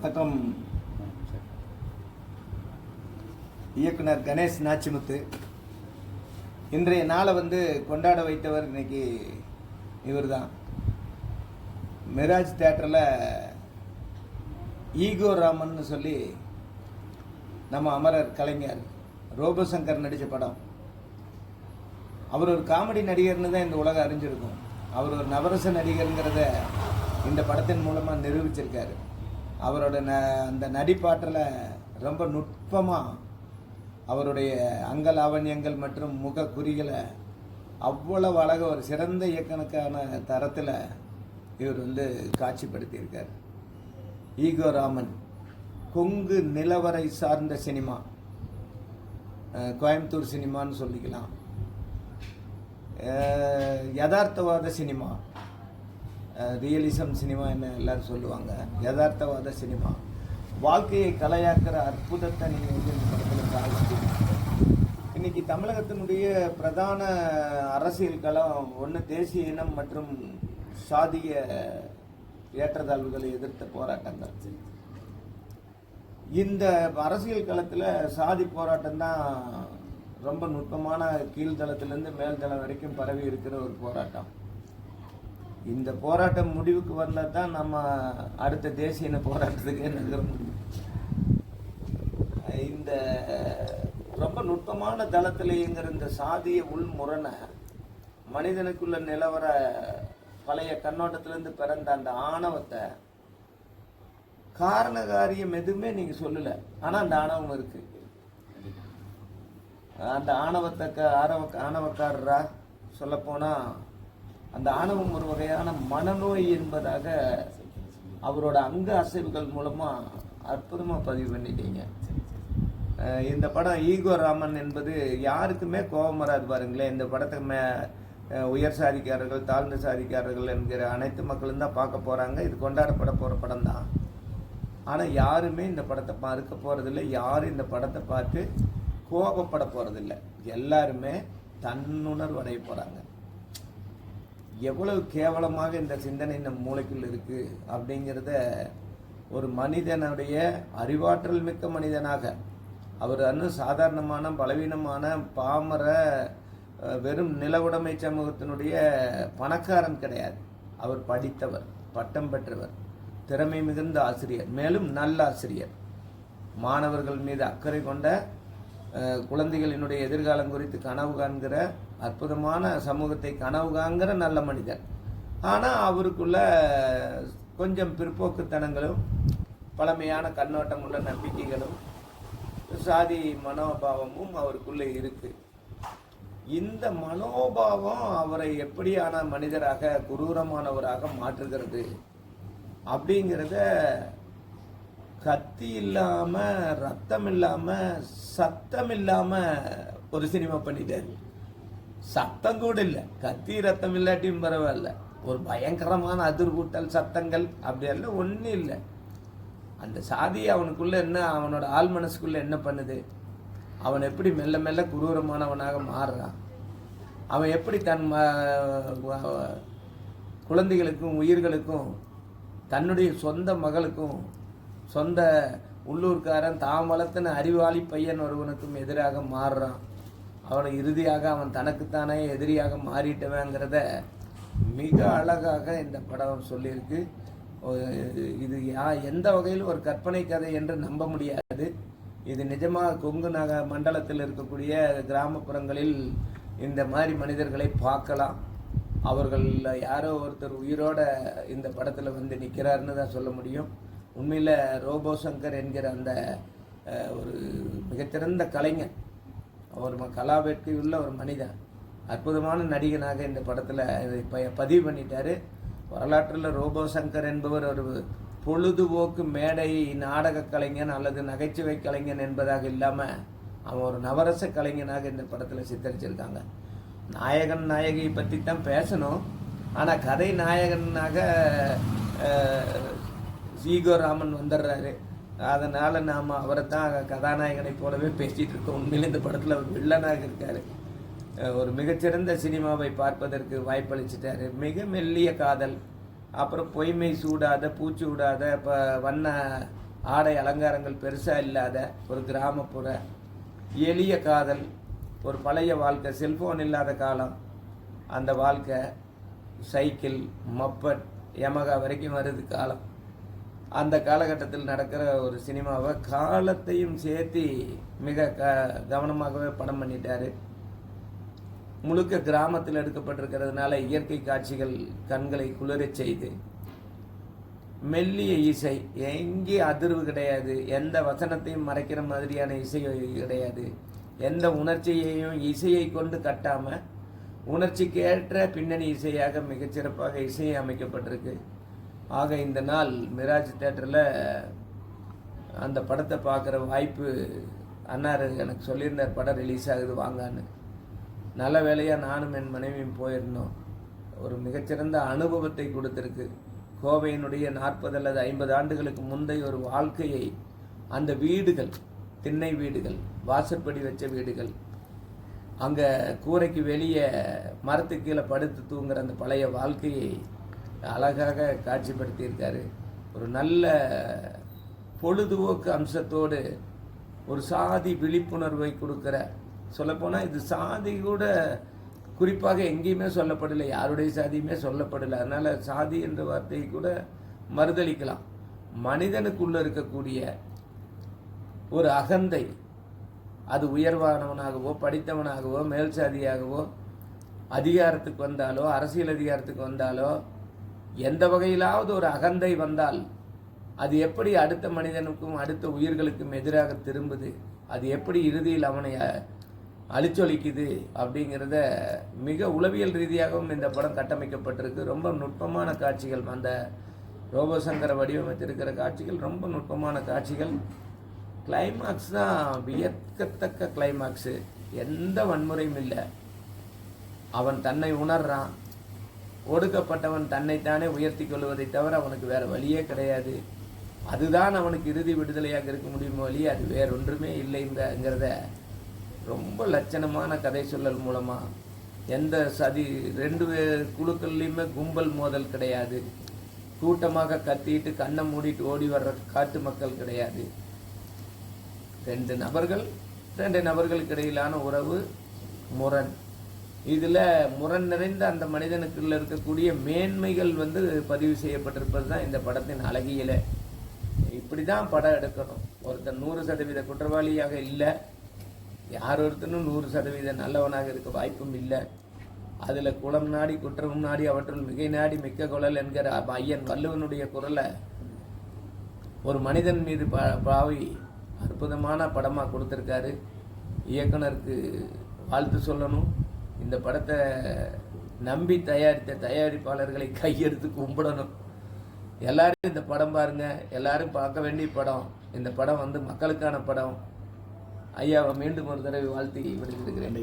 வணக்கம். இயக்குனர் கணேஷ் நாச்சிமுத்து. இன்றைய நாளை கொண்டாட வைத்தவர் இன்னைக்கு இவர் தான். மிராஜ் தியேட்டரில் ஈகோ ராமன் சொல்லி நம்ம அமரர் கலைஞர் ரோபோசங்கர் நடித்த படம். அவர் ஒரு காமெடி நடிகர்னு தான் இந்த உலகம் அறிஞ்சிருக்கும். அவர் ஒரு நவரச நடிகருங்கிறத இந்த படத்தின் மூலமாக நிரூபிச்சிருக்காரு. அவரோட அந்த நடிப்பாற்றலை ரொம்ப நுட்பமாக அவருடைய அங்கலாவண்யங்கள் மற்றும் முக குறிகளை அவ்வளவு அழக ஒரு சிறந்த இயக்குனருக்கான தரத்தில் இவர் காட்சிப்படுத்தியிருக்கார். ஈகோ ராமன் கொங்கு நிலவரை சார்ந்த சினிமா, கோயம்புத்தூர் சினிமான்னு சொல்லிக்கலாம். யதார்த்தவாத சினிமா, ரியலிசம் சினிமா என்ன எல்லாரும் சொல்லுவாங்க. யதார்த்தவாத சினிமா, வாழ்க்கையை கலையாக்குற அற்புதத்தை நீங்கள் இந்த படத்தில் சாதிச்சிட்டீங்க. இன்னைக்கு தமிழகத்தினுடைய பிரதான அரசியல் களம் ஒன்று தேசிய இனம் மற்றும் சாதிய ஏற்றத்தாழ்வுகளை எதிர்த்த போராட்டங்கள். இந்த அரசியல் களத்தில் சாதி போராட்டம் தான் ரொம்ப நுட்பமான கீழ்தளத்திலேருந்து மேல்தளம் வரைக்கும் பரவி இருக்கிற ஒரு போராட்டம். இந்த போராட்டம் முடிவுக்கு வந்தால் தான் நம்ம அடுத்த தேசிய இன போராட்டத்துக்கு நகர முடியும். இந்த ரொம்ப நுட்பமான தளத்தில் இயங்குற இந்த சாதிய உள்முரணை மனிதனுக்குள்ள நிலவர பழைய கண்ணோட்டத்திலேருந்து பிறந்த அந்த ஆணவத்தை காரண காரியம் எதுவுமே நீங்க சொல்லல, ஆனா அந்த ஆணவம் இருக்கு. அந்த ஆணவக்காரரா சொல்ல போனா அந்த ஆணவம் ஒரு வகையான மனநோய் என்பதாக அவரோட அங்க அசைவுகள் மூலமா அற்புதமா பதிவு பண்ணிட்டீங்க. இந்த படம் ஈகோ ராமன் என்பது யாருக்குமே கோபம் வராது பாருங்களேன். இந்த படத்தை உயர் சாதிக்காரர்கள், தாழ்ந்த சாதிக்காரர்கள் என்கிற அனைத்து மக்களும் தான் பார்க்க போறாங்க. இது கொண்டாடப்பட போற படம் தான். ஆனா யாருமே இந்த படத்தை மறுக்க போறதில்லை, யாரும் இந்த படத்தை பார்த்து கோபப்பட போறதில்லை. எல்லாருமே தன்னுணர்வு அடைய போறாங்க. எவ்வளவு கேவலமாக இந்த சிந்தனை நம் மூளைக்குள் இருக்கு அப்படிங்கிறத ஒரு மனிதனுடைய அறிவாற்றல் மிக்க மனிதனாக, அவர் சாதாரணமான பலவீனமான பாமர வெறும் நிலவுடைமை சமூகத்தினுடைய பணக்காரன் கிடையாது. அவர் படித்தவர், பட்டம் பெற்றவர், திறமை மிகுந்த ஆசிரியர், மேலும் நல்ல ஆசிரியர், மாணவர்கள் மீது அக்கறை கொண்ட, குழந்தைகளினுடைய எதிர்காலம் குறித்து கனவு காண்கிற, அற்புதமான சமூகத்தை கனவு காண்கிற நல்ல மனிதர். ஆனால் அவருக்குள்ள கொஞ்சம் பிற்போக்குத்தனங்களும் பழமையான கண்ணோட்டம் உள்ள நம்பிக்கைகளும் சாதி மனோபாவமும் அவருக்குள்ளே இருக்கு. இந்த மனோபாவம் அவரை எப்படியான மனிதராக, குரூரமானவராக மாற்றுகிறது அப்படிங்கிறத கத்தி இல்லாம, ரத்தம் இல்லாம, சத்தம் இல்லாம ஒரு சினிமா பண்ணிட்டாரு. சத்தம் கூட இல்லை, கத்தி ரத்தம் இல்லாட்டியும் பரவாயில்ல, ஒரு பயங்கரமான அதிர்வூட்டல் சத்தங்கள் அப்படியெல்லாம் ஒன்றும் இல்லை. அந்த சாதி அவனுக்குள்ள என்ன, அவனோட ஆள் மனசுக்குள்ள என்ன பண்ணுது, அவன் எப்படி மெல்ல மெல்ல குரூரமானவனாக மாறுறான், அவன் எப்படி தன் குழந்தைகளுக்கும் உயிர்களுக்கும் தன்னுடைய சொந்த மகளுக்கும் சொந்த உள்ளூர்காரன் தாம் வளர்த்தின அறிவாளி பையன் ஒருவனுக்கும் எதிராக மாறுறான். அவனை இறுதியாக அவன் தனக்குத்தானே எதிரியாக மாறிட்டவங்கிறத மிக அழகாக இந்த படம் சொல்லியிருக்கு. இது எந்த வகையில் ஒரு கற்பனை கதை என்று நம்ப முடியாது. இது நிஜமாக கொங்கு மண்டலத்தில் இருக்கக்கூடிய கிராமப்புறங்களில் இந்த மாதிரி மனிதர்களை பார்க்கலாம். அவர்கள் யாரோ ஒருத்தர் உயிரோட இந்த படத்தில் நிற்கிறாருன்னு தான் சொல்ல முடியும். உண்மையில் ரோபோசங்கர் என்கிற அந்த ஒரு மிகச்சிறந்த கலைஞன், ஒரு கலாவேட்கையுள்ள ஒரு மனிதன், அற்புதமான நடிகனாக இந்த படத்தில் பதிவு பண்ணிட்டாரு. வரலாற்றில் ரோபோசங்கர் என்பவர் ஒரு பொழுதுபோக்கு மேடை நாடக கலைஞன் அல்லது நகைச்சுவை கலைஞன் என்பதாக இல்லாமல் அவன் ஒரு நவரச கலைஞனாக இந்த படத்தில் சித்தரிச்சிருக்காங்க. நாயகன் நாயகியை பற்றி தான் பேசணும், ஆனால் கதை நாயகனாக ஈகோ ராமன் வந்துடுறாரு. அதனால் நாம் அவரை தான் கதாநாயகனை போலவே பேசிகிட்டு இருக்கோம். உண்மையில் இந்த படத்தில் அவர் வில்லனாக இருக்கார். ஒரு மிகச்சிறந்த சினிமாவை பார்ப்பதற்கு வாய்ப்பளிச்சிட்டாரு. மிக மெல்லிய காதல், அப்புறம் பொய்மை சூடாத பூச்சி விடாத வண்ண ஆடை அலங்காரங்கள் பெருசாக இல்லாத ஒரு கிராமப்புற எளிய காதல், ஒரு பழைய வாழ்க்கை, செல்ஃபோன் இல்லாத காலம், அந்த வாழ்க்கை, சைக்கிள், மப்பட், யமகா வரைக்கும் வருது காலம். அந்த காலகட்டத்தில் நடக்கிற ஒரு சினிமாவை காலத்தையும் சேர்த்து மிக கவனமாகவே படம் பண்ணிட்டார். முழுக்க கிராமத்தில் எடுக்கப்பட்டிருக்கிறதுனால இயற்கை காட்சிகள் கண்களை குளிரச் செய்து, மெல்லிய இசை, எங்கே அதிர்வு கிடையாது, எந்த வசனத்தையும் மறைக்கிற மாதிரியான இசை கிடையாது, எந்த உணர்ச்சியையும் இசையை கொண்டு கட்டாமல் உணர்ச்சிக்கேற்ற பின்னணி இசையாக மிகச்சிறப்பாக இசை அமைக்கப்பட்டிருக்கு. ஆக இந்த நாள் மிராஜ் தேட்டரில் அந்த படத்தை பார்க்குற வாய்ப்பு அண்ணாரு எனக்கு சொல்லியிருந்தார், படம் ரிலீஸ் ஆகுது வாங்கான்னு. நல்ல வேலையாக நானும் என் மனைவியும் போயிருந்தோம். ஒரு மிகச்சிறந்த அனுபவத்தை கொடுத்துருக்கு. கோவையினுடைய 40 அல்லது 50 ஆண்டுகளுக்கு முந்தைய ஒரு வாழ்க்கையை, அந்த வீடுகள், திண்ணை வீடுகள், வாசற்படி வச்ச வீடுகள், அங்கே கூரைக்கு வெளியே மரத்துக்கு கீழே படுத்து தூங்குற அந்த பழைய வாழ்க்கையை அழகாக காட்சிப்படுத்தியிருக்காரு. ஒரு நல்ல பொழுதுபோக்கு அம்சத்தோடு ஒரு சாதி விழிப்புணர்வை கொடுக்குற, சொல்லப்போனால் இது சாதி கூட குறிப்பாக எங்கேயுமே சொல்லப்படலை, யாருடைய சாதியுமே சொல்லப்படலை. அதனால் சாதி என்ற வார்த்தையை கூட மறுதளிக்கலாம். மனிதனுக்குள்ளே இருக்கக்கூடிய ஒரு அகந்தை, அது உயர்வானவனாகவோ படித்தவனாகவோ மேல் சாதியாகவோ அதிகாரத்துக்கு வந்தாலோ அரசியல் அதிகாரத்துக்கு வந்தாலோ எந்த வகையிலாவது ஒரு அகந்தை வந்தால் அது எப்படி அடுத்த மனிதனுக்கும் அடுத்த உயிர்களுக்கும் எதிராக திரும்புது, அது எப்படி இறுதியில் அவனை அழிச்சொலிக்குது அப்படிங்கிறத மிக உளவியல் ரீதியாகவும் இந்த படம் கட்டமைக்கப்பட்டிருக்கு. ரொம்ப நுட்பமான காட்சிகள், அந்த ரோபோசங்கரை வடிவமைத்திருக்கிற காட்சிகள் ரொம்ப நுட்பமான காட்சிகள். கிளைமாக்ஸ் தான் வியக்கத்தக்க கிளைமாக்ஸு. எந்த வன்முறையும் இல்லை. அவன் தன்னை உணர்றான். ஒடுக்கப்பட்டவன் தன்னைத்தானே உயர்த்தி கொள்வதை தவிர அவனுக்கு வேறு வழியே கிடையாது. அதுதான் அவனுக்கு இறுதி விடுதலையாக இருக்க முடியுமோ வழி, அது வேறொன்றுமே இல்லைங்கிறத ரொம்ப லட்சணமான கதை சொல்லல் மூலமாக, எந்த சதி 2 குழுக்கள்லையுமே கும்பல் மோதல் கிடையாது, கூட்டமாக கத்திட்டு கண்ணை மூடிட்டு ஓடி வர்ற காட்டு மக்கள் கிடையாது. 2 நபர்களுக்கு இடையிலான உறவு முரண். இதில் முரண் நிறைந்த அந்த மனிதனுக்குள்ள இருக்கக்கூடிய மேன்மைகள் பதிவு செய்யப்பட்டிருப்பது தான் இந்த படத்தின் அழகியல. இப்படி தான் படம் எடுக்கணும். ஒருத்தன் 100% குற்றவாளியாக இல்லை, யார் ஒருத்தனும் 100% நல்லவனாக இருக்க வாய்ப்பும் இல்லை. அதில் குலம் நாடி குற்றம் நாடி அவற்றுள் மிகை நாடி மிக்க குழல் என்கிற ஐயன் வள்ளுவனுடைய குரலை ஒரு மனிதன் மீது பாவி அற்புதமான படமாக கொடுத்துருக்காரு. இயக்குனருக்கு வாழ்த்து சொல்லணும். இந்த படத்தை நம்பி தயாரித்த தயாரிப்பாளர்களை கையெடுத்து கும்பிடணும். எல்லாரும் இந்த படம் பாருங்கள், எல்லாரும் பார்க்க வேண்டிய படம். இந்த படம் மக்களுக்கான படம். ஐயாவை மீண்டும் ஒரு தடவை வாழ்த்தி விடுத்திருக்கிறேன்.